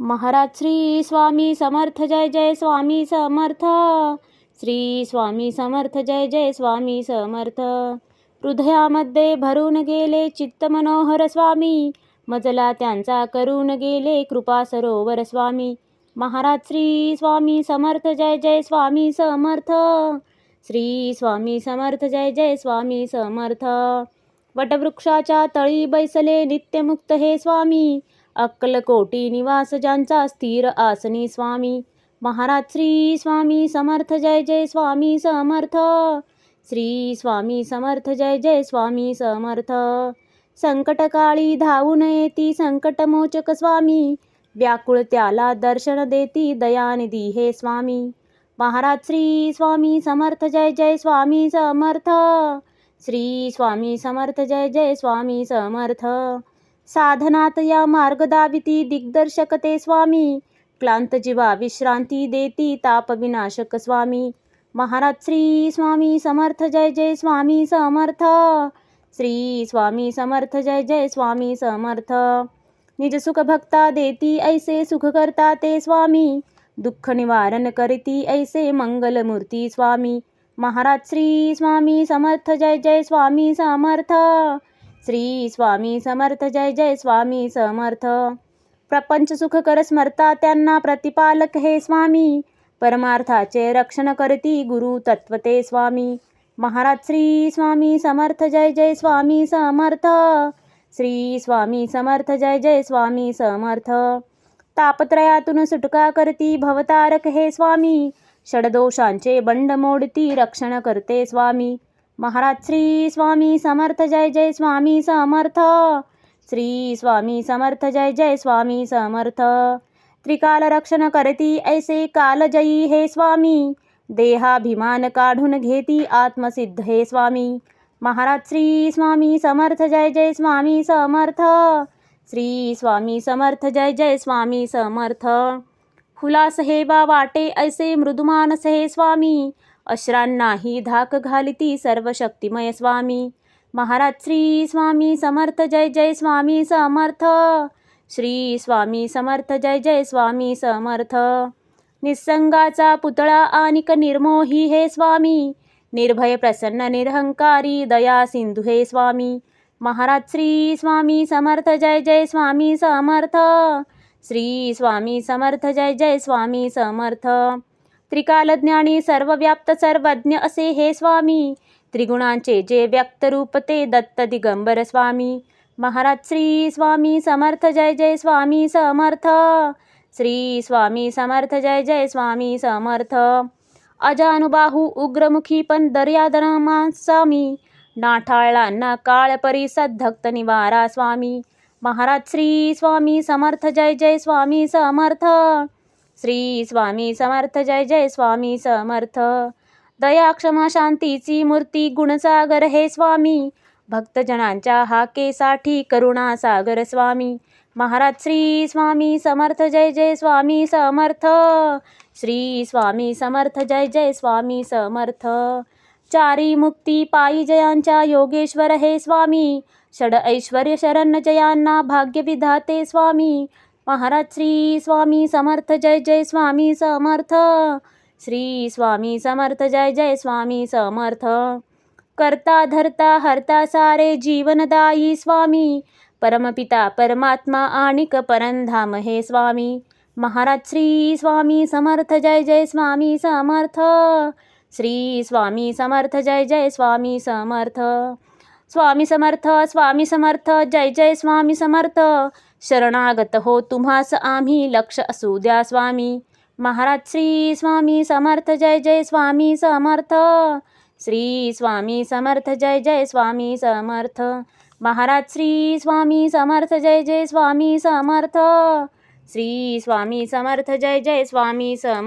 महाराज श्री स्वामी समर्थ जय जय स्वामी समर्थ. श्री स्वामी समर्थ जय जय स्वामी समर्थ. हृदयामध्ये भरून गेले चित्त मनोहर स्वामी, मजला त्यांचा करून गेले कृपा सरोवर स्वामी. महाराज श्री स्वामी समर्थ जय जय स्वामी समर्थ. श्री स्वामी समर्थ जय जय स्वामी समर्थ. वटवृक्षाच्या तळी बैसले नित्यमुक्त हे स्वामी, अक्कलकोटी निवास ज्यांचा स्थिर आसनी स्वामी. महाराज श्री स्वामी समर्थ जय जय स्वामी समर्थ. श्री स्वामी समर्थ जय जय स्वामी समर्थ. संकटकाळी धावून येती संकटमोचक स्वामी, व्याकुळ त्याला दर्शन देती दयानिधी हे स्वामी. महाराज श्री स्वामी समर्थ जय जय स्वामी समर्थ. श्री स्वामी समर्थ जय जय स्वामी समर्थ. साधनात या मार्ग दाविती दिग्दर्शक ते स्वामी, क्लांत जीवा विश्रांती देती ताप विनाशक स्वामी. महाराज श्री स्वामी समर्थ जय जय स्वामी समर्थ. श्री स्वामी समर्थ जय जय स्वामी समर्थ. निज सुख भक्ता देती ऐसे सुख करता ते स्वामी, दुःख निवारण करती ऐसे मंगलमूर्ती स्वामी. महाराज श्री स्वामी समर्थ जय जय स्वामी समर्थ. श्री स्वामी समर्थ जय जय स्वामी समर्थ. प्रपंच सुख कर स्मरता त्यांना प्रतिपालक हे स्वामी, परमार्थाचे रक्षण करती गुरु तत्वते स्वामी. महाराज श्री स्वामी समर्थ जय जय स्वामी समर्थ. श्री स्वामी समर्थ जय जय स्वामी समर्थ. तापत्रयातून सुटका करती भवतारक हे स्वामी, षडदोषांचे बंड मोडती रक्षण करते स्वामी. महाराज श्री स्वामी समर्थ जय जय स्वामी समर्थ. श्री स्वामी समर्थ जय जय स्वामी समर्थ. त्रिकाल रक्षण करती ऐसे कालजयी हे स्वामी, देहाभिमान काढून घेती आत्मसिद्ध हे स्वामी. महाराज श्री स्वामी समर्थ जय जय स्वामी समर्थ. श्री स्वामी समर्थ जय जय स्वामी समर्थ. हुलास हे बा वाटे ऐसे मृदुमानस हे स्वामी, अश्रांनाही धाक घालिती सर्व शक्तिमय स्वामी. महाराज श्री स्वामी समर्थ जय जय स्वामी समर्थ. श्री स्वामी समर्थ जय जय स्वामी समर्थ. निसंगाचा पुतळा आनिक निर्मोही हे स्वामी, निर्भय प्रसन्न निरहंकारी दया सिंधू हे स्वामी. महाराज श्री स्वामी समर्थ जय जय स्वामी समर्थ. श्री स्वामी समर्थ जय जय स्वामी समर्थ. त्रिकालज्ञानी सर्वव्याप्त सर्वज्ञ असे हे स्वामी, त्रिगुणांचे जे व्यक्त रूप ते दत्त दिगंबर स्वामी. महाराज श्री स्वामी समर्थ जय जय स्वामी समर्थ. श्री स्वामी समर्थ जय जय स्वामी समर्थ. अजानुबाहू उग्रमुखी पण दर्यादनमा स्वामी, नाठाळला ना काळ परिसद धक्त निवारा स्वामी. महाराज श्री स्वामी समर्थ जय जय स्वामी समर्थ. श्री स्वामी समर्थ जय जय स्वामी समर्थ. दया क्षमा शांतीची मूर्ती गुणसागर हे स्वामी, भक्तजनांच्या हाकेसाठी करुणा सागर स्वामी. महाराज श्री स्वामी समर्थ जय जय स्वामी समर्थ. श्री स्वामी समर्थ जय जय स्वामी समर्थ. चारी मुक्ती पायी जयांच्या योगेश्वर हे स्वामी, षड ऐश्वर्य शरण जयांना भाग्य विधाते स्वामी. महाराज श्री स्वामी समर्थ जय जय स्वामी समर्थ. श्री स्वामी समर्थ जय जय स्वामी समर्थ. करता धरता हरता सारे जीवनदायी स्वामी, परमपिता परमात्मा आणिक परमधाम हे स्वामी. महाराज श्री स्वामी समर्थ जय जय स्वामी समर्थ. श्री स्वामी समर्थ जय जय स्वामी समर्थ. स्वामी समर्थ स्वामी समर्थ जय जय स्वामी समर्थ. शरणागत हो तुम्हास आम्ही लक्ष असू द्या स्वामी. महाराज श्री स्वामी समर्थ जय जय स्वामी समर्थ. श्री स्वामी समर्थ जय जय स्वामी समर्थ. महाराज श्री स्वामी समर्थ जय जय स्वामी समर्थ. श्री स्वामी समर्थ जय जय स्वामी समर्थ.